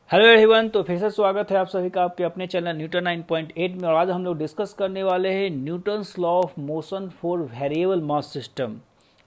Hello everyone. तो फिर से स्वागत है आप सभी का आपके अपने चैनल न्यूटन 9.8 में। और आज हम लोग डिस्कस करने वाले हैं Newton's law of motion for variable mass system.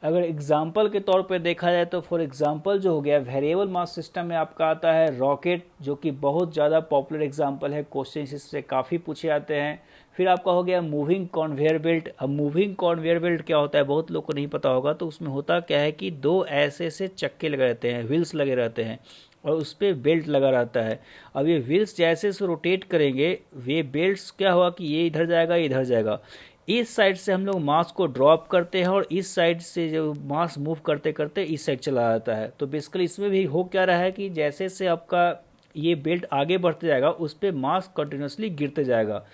अगर एग्जांपल के तौर पे देखा जाए तो फॉर एग्जांपल जो हो गया वेरिएबल मास सिस्टम में आपका आता है रॉकेट, जो कि बहुत ज़्यादा पॉपुलर एग्जांपल है, क्वेश्चन इससे काफ़ी पूछे जाते हैं। फिर आपका हो गया मूविंग कॉन्वेयर बेल्ट। अब मूविंग कॉन्वेयर बेल्ट क्या होता है बहुत लोग को नहीं पता होगा। तो उसमें होता क्या है कि दो ऐसे ऐसे चक्के लगे रहते हैं, व्हील्स लगे रहते हैं और उस पर बेल्ट लगा रहता है। अब ये व्हील्स जैसे से रोटेट करेंगे, ये बेल्ट्स क्या हुआ कि ये इधर जाएगा, ये इधर जाएगा। इस साइड से हम लोग मास को ड्रॉप करते हैं और इस साइड से जो मास मूव करते करते इस साइड चला जाता है। तो बेसिकली इसमें भी हो क्या रहा है कि जैसे से आपका ये बेल्ट आगे बढ़ते जाएगा उस पर मास कंटिन्यूसली गिरते जाएगा।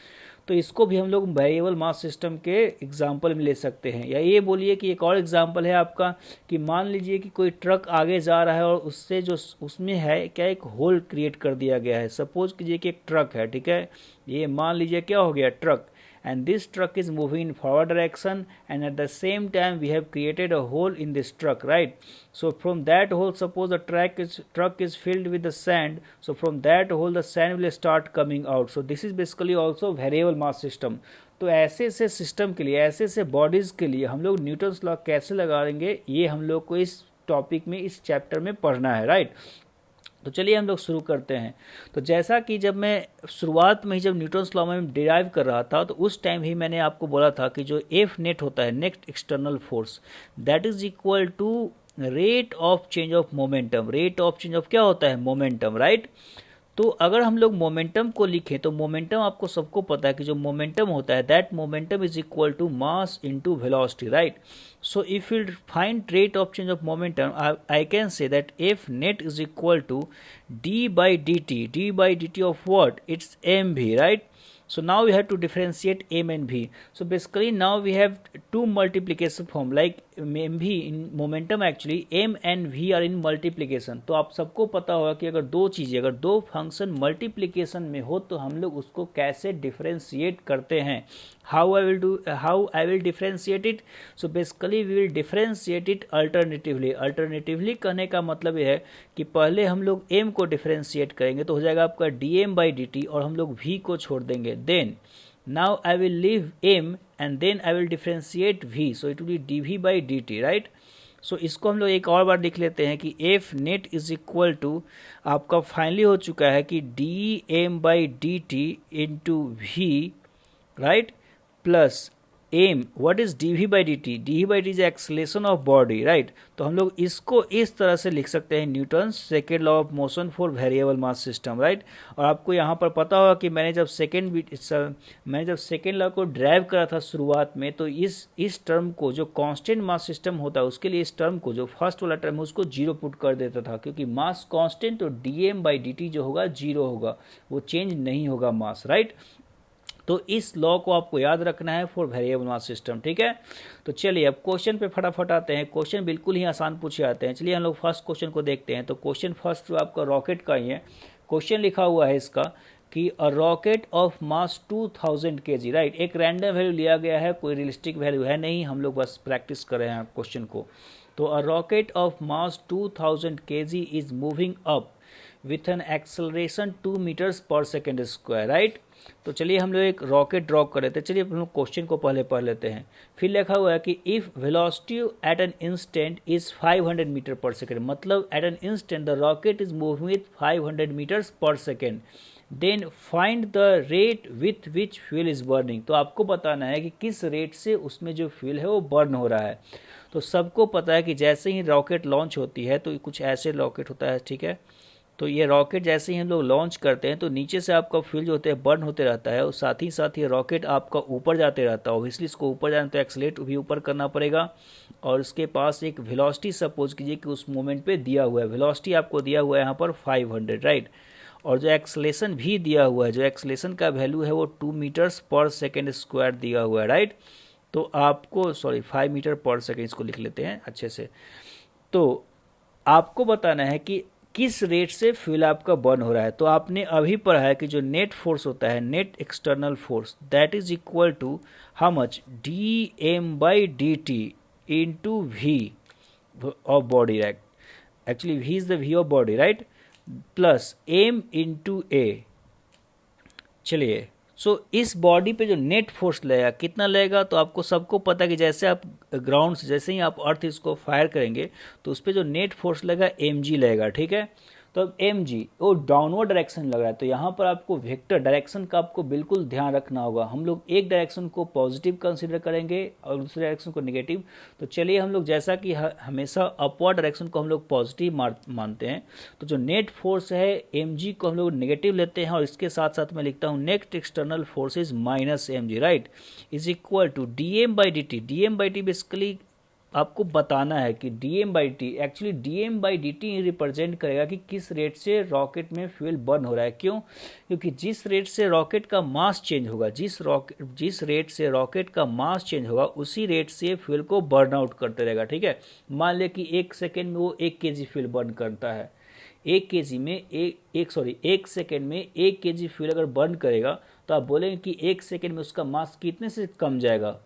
तो इसको भी हम लोग वेरिएबल मास सिस्टम के एग्जाम्पल में ले सकते हैं। या ये बोलिए कि एक और एग्जाम्पल है आपका कि मान लीजिए कि कोई ट्रक आगे जा रहा है और उससे जो उसमें है क्या एक होल क्रिएट कर दिया गया है। सपोज कीजिए कि एक ट्रक है, ठीक है। ये मान लीजिए क्या हो गया truck, and this truck is moving in forward direction, and at the same time we have created a hole in this truck, right? So from that hole, suppose the truck is filled with the sand, so from that hole the sand will start coming out. So this is basically also variable mass system. तो ऐसे ऐसे system के लिए, ऐसे ऐसे bodies के लिए हम लोग न्यूटन्स लॉ कैसे लगाएंगे, ये हम लोग को इस टॉपिक में, इस चैप्टर में पढ़ना है, राइट। तो चलिए हम लोग शुरू करते हैं। तो जैसा कि जब मैं शुरुआत में ही जब न्यूटन्स लॉ में डिराइव कर रहा था तो उस टाइम ही मैंने आपको बोला था कि जो एफ नेट होता है, net external force, that is equal to rate of change of momentum. Rate of change of क्या होता है, मोमेंटम, राइट। तो अगर हम लोग मोमेंटम को लिखें तो मोमेंटम आपको सबको पता है कि जो मोमेंटम होता है that momentum is equal to mass into velocity, right. So if we find rate of change of momentum, I can say that F net is equal to d by dt. D by dt of what? It's mv, right? So now we have to differentiate m and v. So basically now we have two multiplication form like mv in momentum, actually m and v are in multiplication. तो आप सबको पता होगा कि अगर दो चीजें, अगर दो फंक्शन मल्टीप्लिकेशन में हो तो हम लोग उसको कैसे डिफरेंशिएट करते हैं। how I will differentiate it? So basically we will differentiate it alternatively. Alternatively कहने का मतलब यह है कि पहले हम लोग m को डिफरेंशिएट करेंगे तो हो जाएगा आपका dm by dt और हम लोग v को छोड़ देंगे। then now I will leave m and then I will differentiate v, so it will be dv by dt, right? सो इसको हम लोग एक और बार लिख लेते हैं कि F net is equal to आपका फाइनली हो चुका है कि D M by D T into V, right, plus M. What is D V by D T? D V by D is acceleration of body, right. तो हम लोग इसको इस तरह से लिख सकते हैं, Newton second law of motion for variable mass system, right. और आपको यहाँ पर पता होगा कि मैंने जब सेकेंड लॉ को ड्राइव करा था शुरुआत में, तो इस टर्म को, जो कांस्टेंट मास सिस्टम होता है उसके लिए इस टर्म को, जो फर्स्ट वाला टर्म है उसको जीरो पुट कर देता था, क्योंकि मास कांस्टेंट तो D M by D T जो होगा जीरो होगा, वो चेंज नहीं होगा मास, राइट। तो इस लॉ को आपको याद रखना है फॉर वेरिएबल मास सिस्टम, ठीक है। तो चलिए अब क्वेश्चन पे फटाफट आते हैं। क्वेश्चन बिल्कुल ही आसान पूछे जाते हैं। चलिए हम लोग फर्स्ट क्वेश्चन को देखते हैं। तो क्वेश्चन फर्स्ट जो आपका रॉकेट का ही है, क्वेश्चन लिखा हुआ है इसका कि अ rocket of mass 2000 kg, right. एक रैंडम वैल्यू लिया गया है, कोई रियलिस्टिक वैल्यू है नहीं, हम लोग बस प्रैक्टिस कर रहे हैं क्वेश्चन को। तो a rocket of mass 2000 kg is moving up with an acceleration 2 meters per second square, right. तो चलिए हम लोग एक रॉकेट ड्रॉ कर लेते हैं। चलिए हम लोग क्वेश्चन को पहले पढ़ लेते हैं। फिर लिखा हुआ है कि if velocity at an instant is 500 metre per second, मतलब at an instant the rocket is moving with 500 metres per second, then find the rate with which fuel is burning. तो आपको बताना है कि किस रेट से उसमें जो फ्यूल है वो बर्न हो रहा है। तो सबको पता है कि जैसे ही रॉकेट लॉन्च होती है तो कुछ ऐसे रॉकेट होता है, ठीक है। तो ये रॉकेट जैसे ही हम लोग लॉन्च करते हैं तो नीचे से आपका फ्यूल जो होता है बर्न होते रहता है, और साथ ही ये रॉकेट आपका ऊपर जाते रहता है। ऑब्वियसली इसको ऊपर जाना तो एक्सलेट भी ऊपर करना पड़ेगा, और उसके पास एक वेलोसिटी सपोज कीजिए कि उस मोमेंट पे दिया हुआ है। वेलोसिटी आपको दिया हुआ है यहाँ पर 500, राइट। और जो एक्सलेशन भी दिया हुआ है, जो एक्सलेशन का वैल्यू है वो 2 मीटर्स पर सेकेंड स्क्वायर दिया हुआ है, राइट। तो आपको 5 मीटर पर सेकेंड, इसको लिख लेते हैं अच्छे से। तो आपको बताना है कि किस रेट से फ्यूल आपका बर्न हो रहा है। तो आपने अभी पढ़ा है कि जो नेट फोर्स होता है, net external force, that is equal to how much, d M by D T into v of body, right. Actually v is the v of body, right. Plus m into a. चलिए, so इस body पे जो net force लगेगा कितना लगेगा, तो आपको सबको पता है कि जैसे आप ग्राउंड से जैसे ही आप अर्थ इसको फायर करेंगे तो उस पर जो नेट फोर्स लगेगा एम जी लगेगा, ठीक है। तो अब एम जी वो डाउनवर्ड डायरेक्शन लग रहा है, तो यहाँ पर आपको वेक्टर डायरेक्शन का आपको बिल्कुल ध्यान रखना होगा। हम लोग एक डायरेक्शन को पॉजिटिव कंसीडर करेंगे और दूसरे डायरेक्शन को नेगेटिव। तो चलिए हम लोग जैसा कि हमेशा अपवर्ड डायरेक्शन को हम लोग पॉजिटिव मानते हैं, तो जो नेट फोर्स है एम जी को हम लोग नेगेटिव लेते हैं और इसके साथ साथ मैं लिखता हूँ net external forces minus M G, right, is equal to D M by D T. D M by T basically आपको बताना है कि D M by T, actually D M by D T represent करेगा कि किस रेट से रॉकेट में fuel burn हो रहा है। क्यों? क्योंकि जिस रेट से रॉकेट का मास चेंज होगा, जिस रेट से रॉकेट का मास चेंज होगा उसी रेट से फ्यूल को बर्न आउट करते रहेगा, ठीक है। मान लिया कि 1 सेकेंड में वो 1 केजी फ्यूल बर्न करता है, 1 सेकेंड में 1 केजी फ्यूल अगर बर्न करेगा तो आप बोलेंगे कि 1 सेकेंड में उसका मास कितने से कम जाएगा,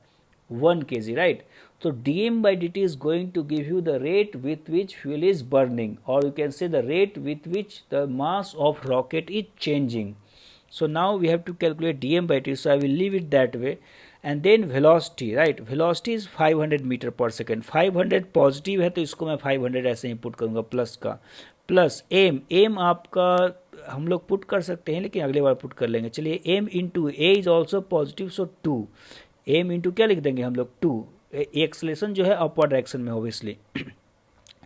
1 kg, right? So dm by dt is going to give you the rate with which fuel is burning, or you can say the rate with which the mass of rocket is changing. So now we have to calculate dm by dt, so I will leave it that way. And then velocity, right? Velocity is 500 metre per second. 500 positive है तो इसको मैं 500 ऐसे ही put करूँगा plus का, plus M आपका हम लोग पुट कर सकते हैं लेकिन अगले बार पुट कर लेंगे। चलिए M into A is also positive, so 2 M into क्या लिख देंगे हम लोग 2, एक्सलेशन जो है अपवर्ड डायरेक्शन में ऑब्वियसली।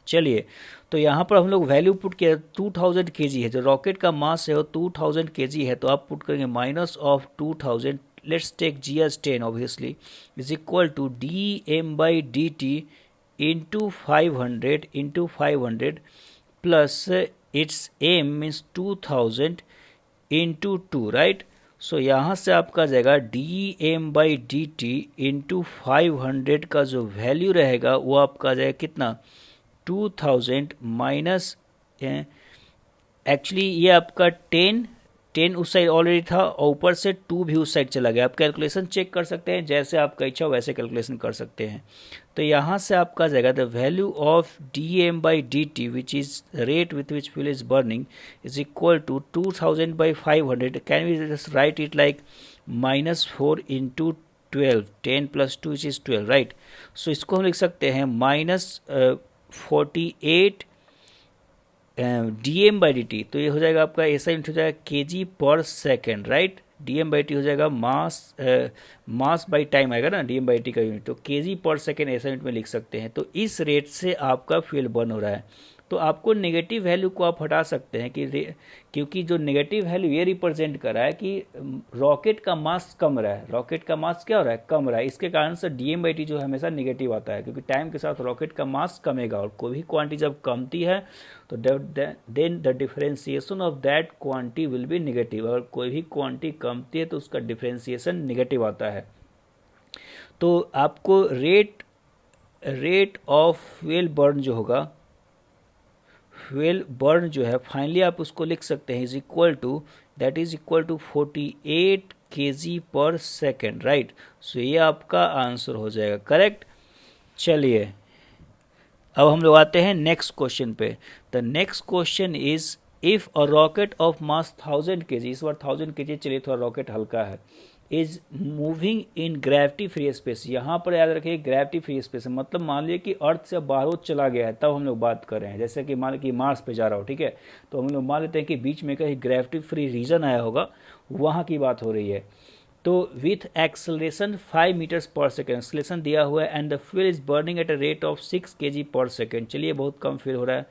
चलिए, तो यहाँ पर हम लोग वैल्यू पुट किया 2000 kg है, जो रॉकेट का मास है वो 2000 kg है, तो आप पुट करेंगे minus of 2000, let's take g as 10 obviously, is equal to D M by D T into 500 plus it's m means 2000 into 2, right. So यहाँ से आपका जाएगा d M by D T into 500 का जो वैल्यू रहेगा वो आपका जाएगा कितना, 2000 माइनस, एक्चुअली ये आपका 10 उस साइड ऑलरेडी था और ऊपर से 2 भी उस साइड चला गया। आप कैलकुलेशन चेक कर सकते हैं, जैसे आपका इच्छा वैसे कैलकुलेशन कर सकते हैं। तो यहाँ से आपका जाएगा the value of D M by D T which is rate with which fuel is burning is equal to 2000 by 500। Can we just write it like -4 into 12, 10 plus 2 is 12, right. So इसको हम लिख सकते हैं -48 d M by D t, तो ये हो जाएगा आपका ऐसा यूनिट हो जाएगा KG per second, right. D M by T हो जाएगा मास बाई टाइम आएगा ना डी एम बाई टी का यूनिट, तो केजी पर सेकेंड ऐसा यूनिट में लिख सकते हैं। तो इस रेट से आपका फ्यूल बर्न हो रहा है। तो आपको नेगेटिव वैल्यू को आप हटा सकते हैं क्योंकि जो नेगेटिव वैल्यू ये रिप्रेजेंट कर रहा है कि रॉकेट का मास कम रहा है, रॉकेट का मास क्या हो रहा है, कम रहा है। इसके कारण से डी एम बाई टी जो है हमेशा नेगेटिव आता है, क्योंकि टाइम के साथ रॉकेट का मास कमेगा और कोई भी क्वांटिटी जब कमती है तो then the differentiation of that quantity will be negative. अगर कोई भी क्वांटिटी कमती है तो उसका डिफरेंशिएशन नेगेटिव आता है। तो आपको रेट ऑफ फ्यूल बर्न जो होगा, फ्यूल बर्न जो है फाइनली आप उसको लिख सकते हैं is equal to 48 kg per second, right. सो ये आपका आंसर हो जाएगा, करेक्ट। चलिए अब हम लोग आते हैं नेक्स्ट क्वेश्चन पे। The next question is if a rocket of mass 1000 kg, इस बार 1000 kg, चलिए थोड़ा रॉकेट हल्का है, is moving in gravity free space. यहाँ पर याद रखिए ग्रेविटी फ्री स्पेस मतलब मान लिया कि अर्थ से बाहर चला गया है, तब हम लोग बात कर रहे हैं। जैसे कि मान लीजिए कि मार्स पे जा रहा हो, ठीक है, तो हम लोग मान लेते हैं कि बीच में कहीं ग्रेविटी फ्री रीजन आया होगा, वहाँ की बात हो रही है। तो with acceleration 5 meters per second acceleration दिया हुआ है and the fuel is burning at a rate of 6 kg per second. चलिए बहुत कम फ्यूल हो रहा है।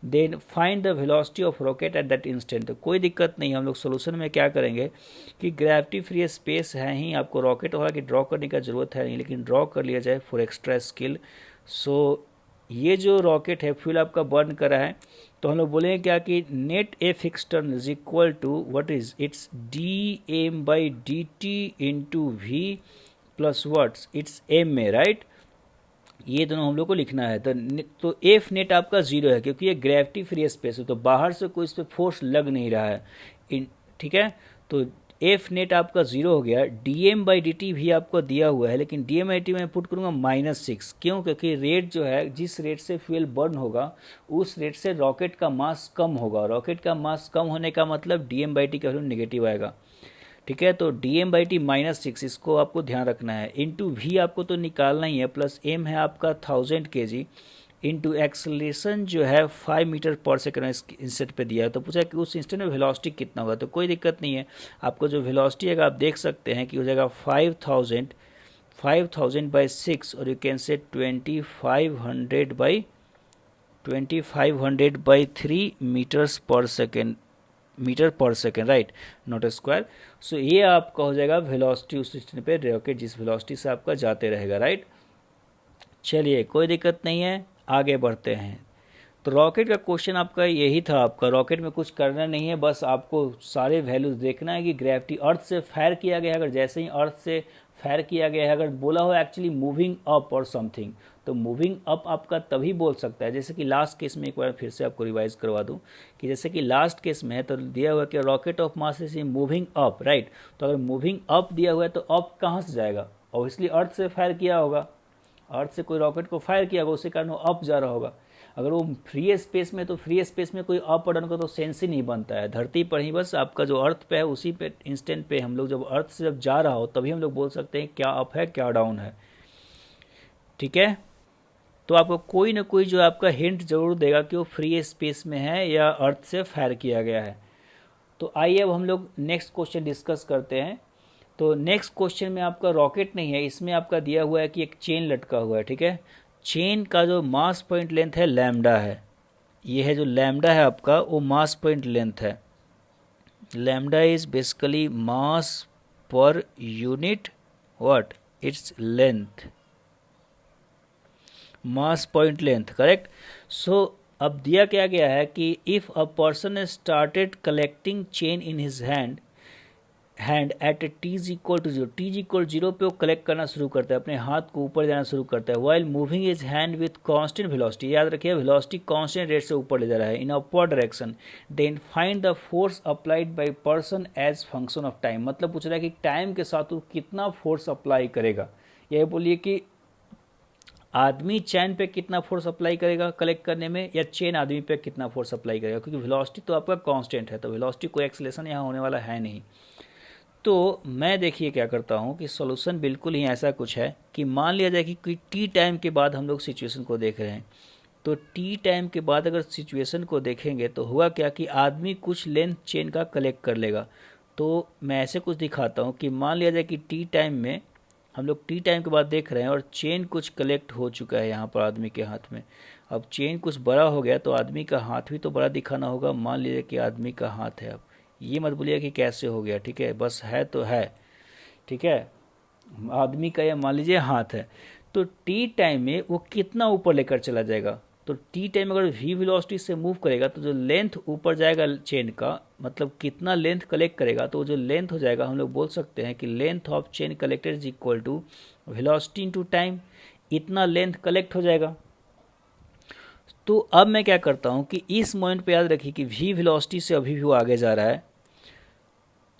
Then find the velocity of rocket at that instant. तो कोई दिक्कत नहीं, हम लोग सोल्यूशन में क्या करेंगे कि ग्रेविटी फ्री स्पेस है ही, आपको रॉकेट होगा कि ड्रॉ करने का जरूरत है नहीं, लेकिन ड्रॉ कर लिया जाए फॉर एक्स्ट्रा स्किल। सो ये जो रॉकेट है फ्यूल आपका बर्न कर रहा है, तो हम लोग बोलेंगे क्या कि net F external is equal to what is its D M by D T into V plus what's its M में, राइट। ये दोनों हम लोग को लिखना है। तो एफ नेट आपका 0 है क्योंकि ये ग्रेविटी फ्री स्पेस है, तो बाहर से कोई इस पर फोर्स लग नहीं रहा है, ठीक है। तो एफ नेट आपका 0 हो गया। dm/dt भी आपको दिया हुआ है, लेकिन dm/dt में पुट करूँगा -6। क्यों? क्योंकि रेट जो है, जिस रेट से फ्यूल बर्न होगा उस रेट से रॉकेट का मास कम होगा। रॉकेट का मास कम होने का मतलब dm/t का वैल्यू नेगेटिव आएगा। ठीक है, तो dm/t -6 इसको आपको ध्यान रखना है। इंटू वी आपको तो निकालना ही है, प्लस m है आपका 1000 kg, इंटू एक्सलेशन जो है 5 मीटर पर सेकंड इंस्टेंट पे दिया है। तो पूछा कि उस इंस्टेंट में वेलोसिटी कितना होगा, तो कोई दिक्कत नहीं है। आपको जो वेलोसिटी है आप देख सकते हैं कि हो जाएगा 5000 बाई 6, और you can say 2500 by 3 meter per second, right, not square. So ये आपका हो जाएगा वेलोसिटी उस इंस्टेंट पे रॉकेट जिस वेलोसिटी से आपका जाते रहेगा, राइट। चलिए कोई दिक्कत नहीं है, आगे बढ़ते हैं। तो रॉकेट का क्वेश्चन आपका यही था। आपका रॉकेट में कुछ करना नहीं है, बस आपको सारे वैल्यूज देखना है कि ग्रेविटी अर्थ से फायर किया गया है, अगर जैसे ही अर्थ से फायर किया गया है, अगर बोला हो एक्चुअली मूविंग अप और समथिंग, तो मूविंग अप आपका तभी बोल सकता है। जैसे कि लास्ट केस में एक बार फिर से आपको रिवाइज करवा दूं कि जैसे कि लास्ट केस में है तो दिया हुआ कि rocket of mass is moving up, right. तो अगर मूविंग अप दिया हुआ है तो अप कहाँ से जाएगा? ऑब्वियसली अर्थ से फायर किया होगा, अर्थ से कोई रॉकेट को फायर किया होगा, उसके कारण वो अप जा रहा होगा। अगर वो फ्री स्पेस में, तो फ्री स्पेस में कोई अप और डाउन का तो सेंस ही नहीं बनता है। धरती पर ही बस आपका जो अर्थ पे है उसी पे इंस्टेंट पे हम लोग जब अर्थ से जब जा रहा हो तभी हम लोग बोल सकते हैं क्या अप है क्या डाउन है। ठीक है, तो आपको कोई ना कोई जो आपका हिंट जरूर देगा कि वो फ्री स्पेस में है या अर्थ से फायर किया गया है। तो आइए अब हम लोग नेक्स्ट क्वेश्चन डिस्कस करते हैं। तो नेक्स्ट क्वेश्चन में आपका रॉकेट नहीं है, इसमें आपका दिया हुआ है कि एक चेन लटका हुआ है। ठीक है, चेन का जो मास पॉइंट लेंथ है लैम्डा है। ये है जो लैम्डा है आपका, वो मास पॉइंट लेंथ है। Lambda is basically mass per unit what, it's length, mass point length, correct. So अब दिया क्या गया है कि if a person started collecting chain in his hand at t is equal to 0, t is equal 0 पे वो collect करना शुरू करता है, अपने हाथ को ऊपर जाना शुरू करता है। While moving is hand with constant velocity, याद रखिए वेलोसिटी कांस्टेंट रेट से ऊपर ले जा रहा है in upward direction. Then find the force applied by person as function of time. मतलब पूछ रहा है कि टाइम के साथ वो कितना फोर्स अप्लाई करेगा। यह बोलिए कि आदमी चैन पे कितना फोर्स अप्लाई करेगा कलेक्ट करने में, या चेन आदमी पे कितना फोर्स अप्लाई करेगा, क्योंकि वेलोसिटी तो आपका कांस्टेंट है, तो वेलोसिटी कोई एक्सेलेरेशन यहाँ होने वाला है नहीं। तो मैं देखिए क्या करता हूँ कि सॉल्यूशन बिल्कुल ही ऐसा कुछ है कि मान लिया जाए कि टी टाइम के बाद हम लोग सिचुएशन को देख रहे हैं। तो टी टाइम के बाद अगर सिचुएशन को देखेंगे तो हुआ क्या कि आदमी कुछ लेंथ चेन का कलेक्ट कर लेगा। तो मैं ऐसे कुछ दिखाता हूँ कि मान लिया जाए कि टी टाइम में हम लोग टी टाइम के बाद देख रहे हैं और चेन कुछ कलेक्ट हो चुका है यहाँ पर आदमी के हाथ में। अब चेन कुछ बड़ा हो गया तो आदमी का हाथ भी तो बड़ा दिखाना होगा। मान लीजिए कि आदमी का हाथ है, अब ये मत बोलिए कि कैसे हो गया, ठीक है, बस है तो है, ठीक है, आदमी का या मान लीजिए हाथ है। तो टी टाइम में वो कितना ऊपर लेकर चला जाएगा, तो टी टाइम अगर वी वेलोसिटी से मूव करेगा तो जो लेंथ ऊपर जाएगा चेन का, मतलब कितना लेंथ कलेक्ट करेगा, तो जो लेंथ हो जाएगा हम लोग बोल सकते हैं कि length of chain collected is equal to velocity into time. इतना लेंथ कलेक्ट हो जाएगा। तो अब मैं क्या करता हूं कि इस पॉइंट पे याद रखिए कि वी वेलोसिटी से अभी भी वो आगे जा रहा है,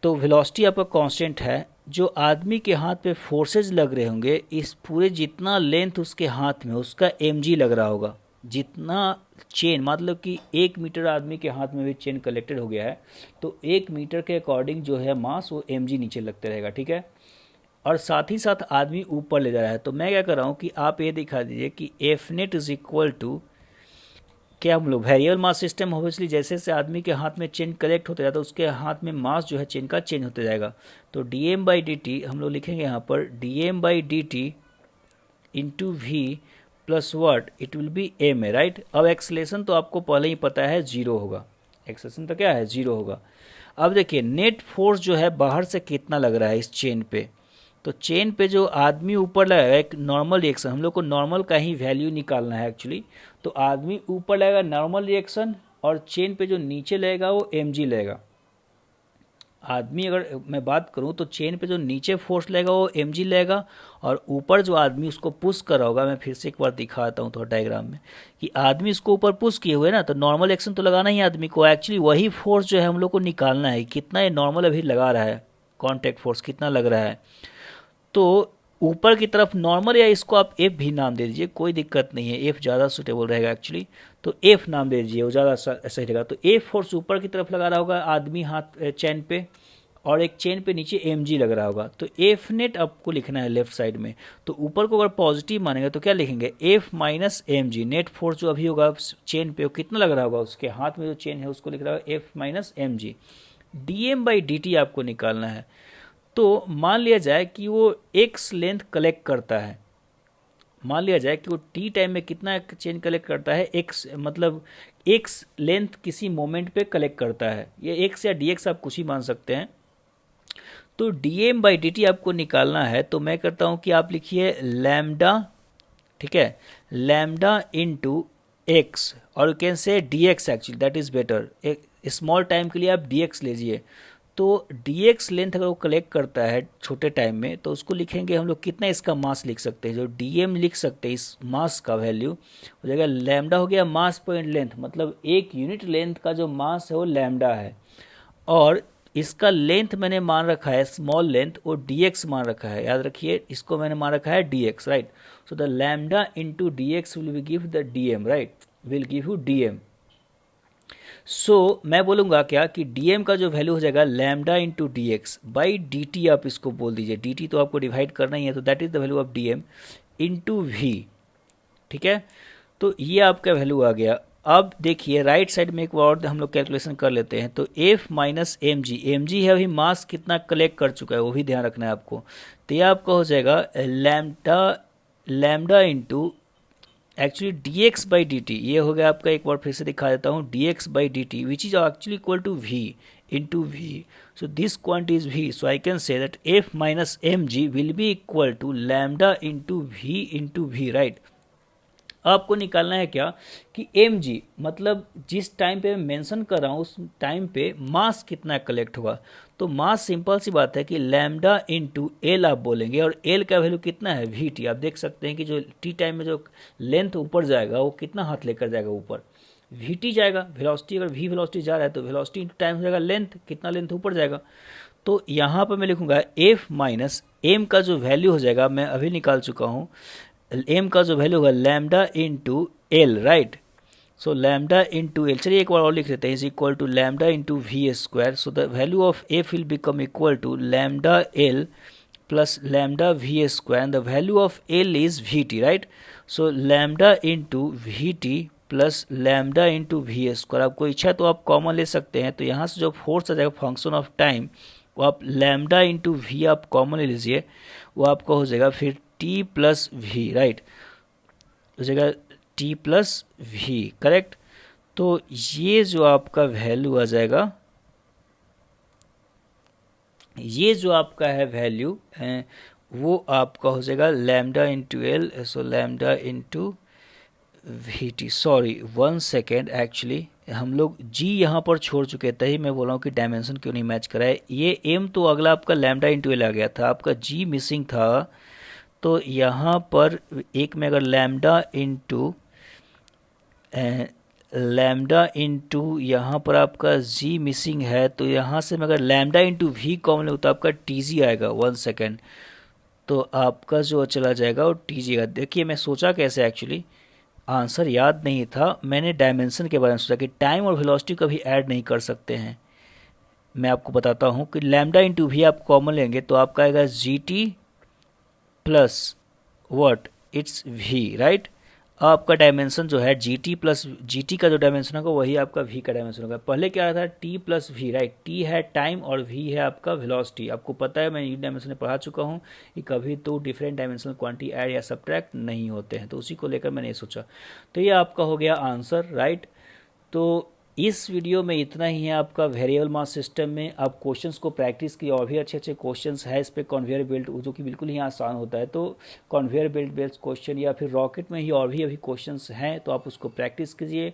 तो वेलोसिटी आपका कांस्टेंट है। जो आदमी के हाथ पे फोर्सेज लग रहे होंगे, इस पूरे जितना लेंथ उसके हाथ में उसका mg लग रहा होगा। जितना चेन, मतलब कि 1 मीटर आदमी के हाथ में भी चेन कलेक्टेड हो गया है, तो 1 मीटर के अकॉर्डिंग जो है मास वो mg नीचे लगते रहेगा, ठीक है। और साथ ही साथ आदमी ऊपर ले जा रहा है। तो मैं क्या कर रहा हूँ कि आप ये दिखा दीजिए कि F net is equal to क्या, हम लोग वेरिएबल मास सिस्टम ऑब्वियसली जैसे जैसे आदमी के हाथ में चेन कलेक्ट होता जाता है उसके हाथ में मास जो है चेन का चेंज होता जाएगा। तो dm/dt हम लोग लिखेंगे यहाँ पर dm/dt into V plus word it will be m है, राइट। अब एक्सलेशन तो आपको पहले ही पता है 0 होगा, एक्सलेशन तो क्या है 0 होगा। अब देखिए नेट फोर्स जो है बाहर से कितना लग रहा है इस चेन पे, तो चेन पे जो आदमी ऊपर लगाएगा एक नॉर्मल रिएक्शन, हम लोग को नॉर्मल का ही वैल्यू निकालना है एक्चुअली। तो आदमी ऊपर लगेगा नॉर्मल रिएक्शन और चेन पे जो नीचे लगेगा वो mg लगेगा। आदमी अगर मैं बात करूं तो चेन पे जो नीचे फोर्स लगेगा वो mg लगेगा, और ऊपर जो आदमी उसको पुश कर रहा होगा, मैं फिर से एक बार दिखाता हूं थोड़ा डायग्राम में कि आदमी इसको ऊपर पुश किए हुए ना, तो नॉर्मल एक्शन तो लगाना ही आदमी को। एक्चुअली वही फोर्स जो है हम लोग को निकालना है, कितना ये नॉर्मल अभी लगा रहा है कॉन्टैक्ट फोर्स कितना लग रहा है। तो ऊपर की तरफ नॉर्मल, या इसको आप एफ भी नाम दे दीजिए, कोई दिक्कत नहीं है, एफ ज़्यादा सूटेबल रहेगा एक्चुअली, तो एफ नाम दे दीजिए, वो ज़्यादा सही रहेगा। तो एफ फोर्स ऊपर की तरफ लगा रहा होगा आदमी हाथ चेन पे, और एक चेन पे नीचे एम जी लग रहा होगा। तो एफ नेट आपको लिखना है लेफ्ट साइड में। तो ऊपर को अगर पॉजिटिव मानेंगे तो क्या लिखेंगे, F minus M G, net force जो अभी होगा चेन पे वो कितना लग रहा होगा, उसके हाथ में जो चेन है उसको लिख रहा होगा F minus M G. D M by D T आपको निकालना है। तो मान लिया जाए कि वो एक्स लेंथ कलेक्ट करता है, मान लिया जाए कि वो टी टाइम में कितना चेन कलेक्ट करता है, एक्स मतलब एक्स लेंथ किसी मोमेंट पे कलेक्ट करता है, ये एक्स या डी एक्स आप कुछ ही मान सकते हैं। तो D M by D T आपको निकालना है, तो मैं करता हूँ कि आप लिखिए लैम्डा, ठीक है, लैम्डा इंटू एक्स, और यू कैन से D x actually, that is better. एक स्मॉल टाइम के लिए आप डी एक्स लीजिए। तो डी एक्स लेंथ अगर वो कलेक्ट करता है छोटे टाइम में, तो उसको लिखेंगे हम लोग कितना, इसका मास लिख सकते हैं, जो डी एम लिख सकते हैं इस मास का वैल्यू हो जाएगा, लैम्डा हो गया मास पर लेंथ, मतलब एक यूनिट लेंथ का जो मास है वो लैम्डा है, और इसका लेंथ मैंने मान रखा है स्मॉल लेंथ, वो डी एक्स मान रखा है, याद रखिए इसको मैंने मान रखा है d x, right. So the lambda into d x will give the d m, right, will give you d m. So मैं बोलूँगा क्या कि डी एम का जो वैल्यू हो जाएगा lambda into d X by D T, आप इसको बोल दीजिए, डी टी तो आपको डिवाइड करना ही है, तो that is the value of D M into V, ठीक है। तो ये आपका वैल्यू आ गया। अब देखिए राइट साइड में एक और हम लोग कैलकुलेशन कर लेते हैं। तो एफ माइनस एम जी है अभी मास कितना कलेक्ट कर चुका है वो भी ध्यान रखना है आपको। तो ये आपका हो जाएगा lambda into actually D X by D T, ये हो गया आपका, एक बार फिर से दिखा देता हूँ, D X by D T which is actually equal to V into V. So this quantity is V, so I can say that F minus M G will be equal to lambda into V, right. आपको निकालना है क्या कि M G मतलब जिस time पे मैं mention कर रहा हूँ उस टाइम पे मास कितना कलेक्ट हुआ। तो मास सिंपल सी बात है कि लैम्डा इंटू एल आप बोलेंगे, और एल का वैल्यू कितना है वी टी। आप देख सकते हैं कि जो टी टाइम में जो लेंथ ऊपर जाएगा वो कितना हाथ लेकर जाएगा ऊपर, वी टी जाएगा। वेलोसिटी अगर वी वेलोसिटी जा रहा है तो वेलोसिटी इंटू टाइम हो जाएगा लेंथ, कितना लेंथ ऊपर जाएगा। तो यहाँ पर मैं लिखूंगा एफ माइनस एम का जो वैल्यू हो जाएगा, मैं अभी निकाल चुका हूँ, एम का जो वैल्यू होगा lambda into L, right. So lambda into L, चलिए एक बार और लिख लेते हैं, is equal to lambda into V square. So the value of F will become equal to lambda L plus lambda V square, the value of L is V T, right. So lambda into V T plus lambda into V square, आपको इच्छा तो आप common ले सकते हैं। तो यहाँ से जो फोर्स आ जाएगा फंक्शन ऑफ टाइम, वो आप लैम्डा इंटू वी आप कॉमन ले लीजिए, वो आपका हो जाएगा फिर टी प्लस वी, राइट, हो जाएगा टी प्लस वी, करेक्ट। तो ये जो आपका वैल्यू आ जाएगा, ये जो आपका है वैल्यू वो आपका हो जाएगा लैम्डा इंटू एल, सो lambda into V T. Sorry 1 second, actually हम लोग जी यहाँ पर छोड़ चुके थे, ही मैं बोल रहा हूँ कि डायमेंशन क्यों नहीं मैच करा है। ये एम तो अगला आपका लैम्डा इंटू एल आ गया था, आपका जी मिसिंग था। तो यहाँ पर एक में अगर लैम्डा इंटू यहाँ पर आपका जी मिसिंग है, तो यहाँ से मैं अगर लैम्डा इंटू वी कॉमन ले तो आपका टी जी आएगा। 1 सेकेंड, तो आपका जो चला जाएगा वो टी जी आएगा। देखिए मैं सोचा कैसे, एक्चुअली आंसर याद नहीं था, मैंने डायमेंशन के बारे में सोचा कि टाइम और वेलोसिटी कभी ऐड नहीं कर सकते हैं। मैं आपको बताता हूँ कि लैम्डा इंटू वी आप कॉमन लेंगे तो आपका आएगा G T plus what, its V, right. आपका डायमेंशन जो है G T plus G T का जो डायमेंशन होगा वही आपका वी का डायमेंशन होगा। पहले क्या था T plus V, right, T है टाइम और वी है आपका वेलोसिटी। आपको पता है मैं यूनिट डायमेंशन में पढ़ा चुका हूँ कि कभी तो डिफरेंट डायमेंशनल क्वांटिटी ऐड या सब्ट्रैक्ट नहीं होते हैं, तो उसी को लेकर मैंने सोचा। तो ये आपका हो गया आंसर, राइट। तो इस वीडियो में इतना ही है आपका वेरिएबल मास सिस्टम में। आप क्वेश्चंस को प्रैक्टिस की, और भी अच्छे अच्छे क्वेश्चंस है इस पे कन्वेयर बेल्ट, जो कि बिल्कुल ही आसान होता है। तो कन्वेयर बेल्ट बेस्ड क्वेश्चन या फिर रॉकेट में ही और भी अभी क्वेश्चंस हैं, तो आप उसको प्रैक्टिस कीजिए।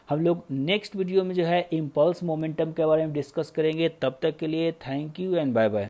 हम लोग नेक्स्ट वीडियो में जो है इम्पल्स मोमेंटम के बारे में डिस्कस करेंगे। तब तक के लिए thank you and bye bye.